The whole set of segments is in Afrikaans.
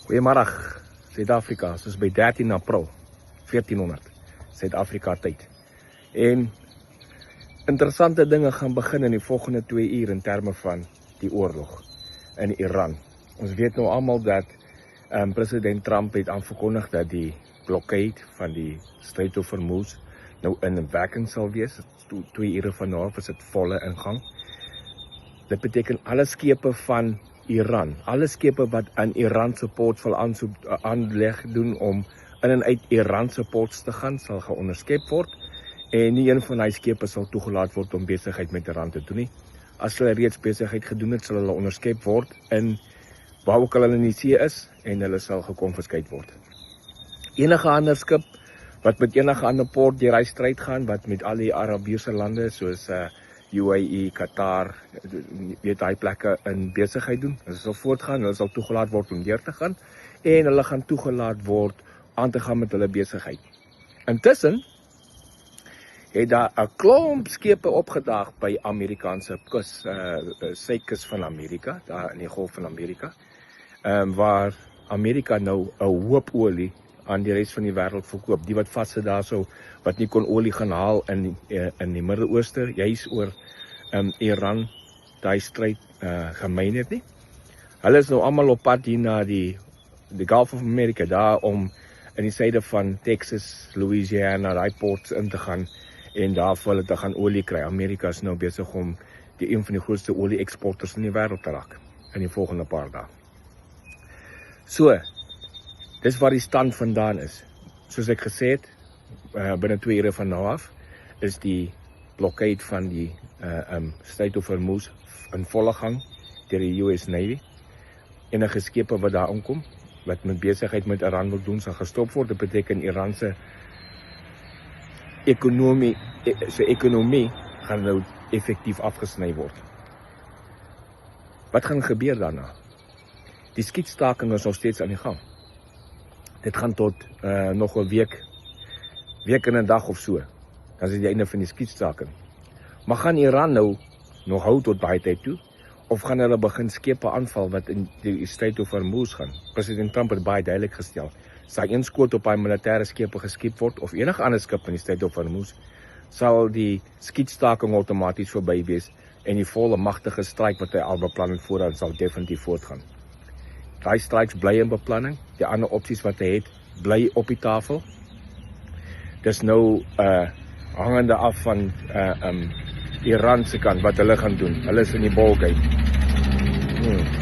Goeiemiddag, Suid-Afrika, soos by 13 April 1400, Suid-Afrika tyd. En interessante dinge gaan begin in die volgende 2 uur in terme van die oorlog in Iran. Ons weet nou almal dat president Trump het aangekondig dat die blokkade van die Strait of Hormuz nou in werking sal wees. 2 ure vanaf is dit volle ingang. Dit beteken alle skepe van Iran, alle skepe wat aan Iran se port wil aanleg doen om in en uit Iran se ports te gaan, sal geonderskep word en nie een van die skepe sal toegelaat word om besigheid met Iran te doen nie. As hulle reeds besigheid gedoen het, sal hulle onderskep word in waar ook al hulle in die see is en hulle sal gekonfiskeer word. Enige ander skip wat met enige ander port deur hy stryd gaan, wat met al die Arabiese lande soos UAE, Qatar, weet hy plekke in besigheid doen. Hulle sal voortgaan, hulle sal toegelaat word om deur te gaan en hulle gaan toegelaat word aan te gaan met hulle besigheid. Intussen het daar 'n klomp skepe opgedaag by Amerikaanse kus, suidkus van Amerika, daar in die Golf van Amerika, waar Amerika nou 'n hoop olie aan die res van die wêreld verkoop. Die wat vassit daarso, wat nie kon olie gaan haal in die Midde-Ooste, juis oor Iran, daai stryd gemyn het nie. Hulle is nou almal op pad hier na die Gulf of America, daar om in die suide van Texas, Louisiana, daai ports in te gaan en daar vir hulle te gaan olie kry. Amerika is nou besig om een van die grootste olie-eksporters in die wêreld te raak in die volgende paar dae. So, dis waar die stand vandaan is. Soos ek gesê het, binne 2 ure van nou af, is die blokkade van die Strait of Hormuz in volle gang deur die US Navy. Enige skepe wat daar aankom, wat met besigheid met Iran wil doen, sal gestop word. Dit beteken Iran se ekonomie gaan nou effektief afgesny word. Wat gaan gebeur daarna? Die skietstaking is nog steeds aan die gang. Dit gaan tot nog 'n week en 'n dag of so. Dan is dit die einde van die skietstaking. Maar gaan Iran nou nog hou tot baie tyd toe? Of gaan hulle begin skepe aanval wat in die Strait of Hormuz gaan? President Trump het baie duidelik gestel. Sal een skoot op hy militêre skepe geskiep word of enige ander skip in die Strait of Hormuz, sal die skietstaking outomaties verby wees en die volle magtige stryk wat hy al beplan het vooraan sal definitief voortgaan. Daai stryks bly in beplanning, die ander opsies wat hy het, bly op die tafel. Dis nou hangende af van Iran se kant wat hulle gaan doen. Hulle is in die bolgate.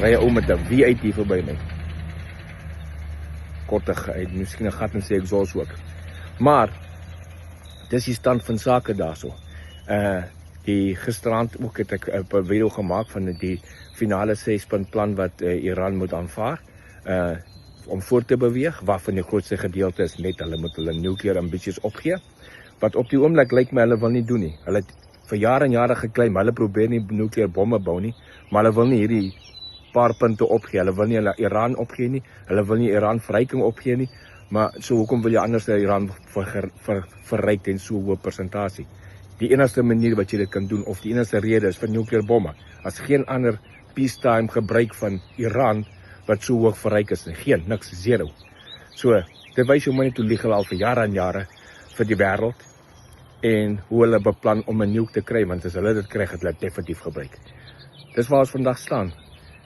Ry ou met 'n V8 hier verby my. Kortig, hy het miskien 'n gat in sy exhaust ook. Maar dis die stand van sake daarso. Die gisterand ook het ek 'n video gemaak van die finale 6-punt plan wat Iran moet aanvaar om voort te beweeg, waarvan die grootste gedeelte is net hulle moet hulle nukleêre ambisies opgee. Wat op die oomblik lyk my hulle wil nie doen nie. Hulle het vir jare en jare geklaim, hulle probeer nie nukleêre bomme bou nie, maar hulle wil nie hierdie paar punte opgee. Hulle wil nie hulle Iran opgee nie, hulle wil nie Iran verryking opgee nie, maar so hoekom wil jy anders Iran verryk ten so hoë persentasie? Die enigste manier wat jy dit kan doen, of die enigste rede is vir nukleêre bomme, as geen ander peacetime gebruik van Iran wat so hoog verryk is nie, niks, zero. So, dit wys jou maar net hoe lieg hulle al vir jare en jare vir die wêreld en hoe hulle beplan om 'n nuke te kry, want as hulle dit kry, het hulle definitief gebruik. Dis waar ons vandag staan.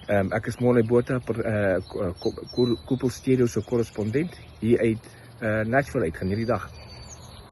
Ek is Molly Botha, Koepel Stereo se korrespondent hier uit Nashville uit, gaan hierdie dag.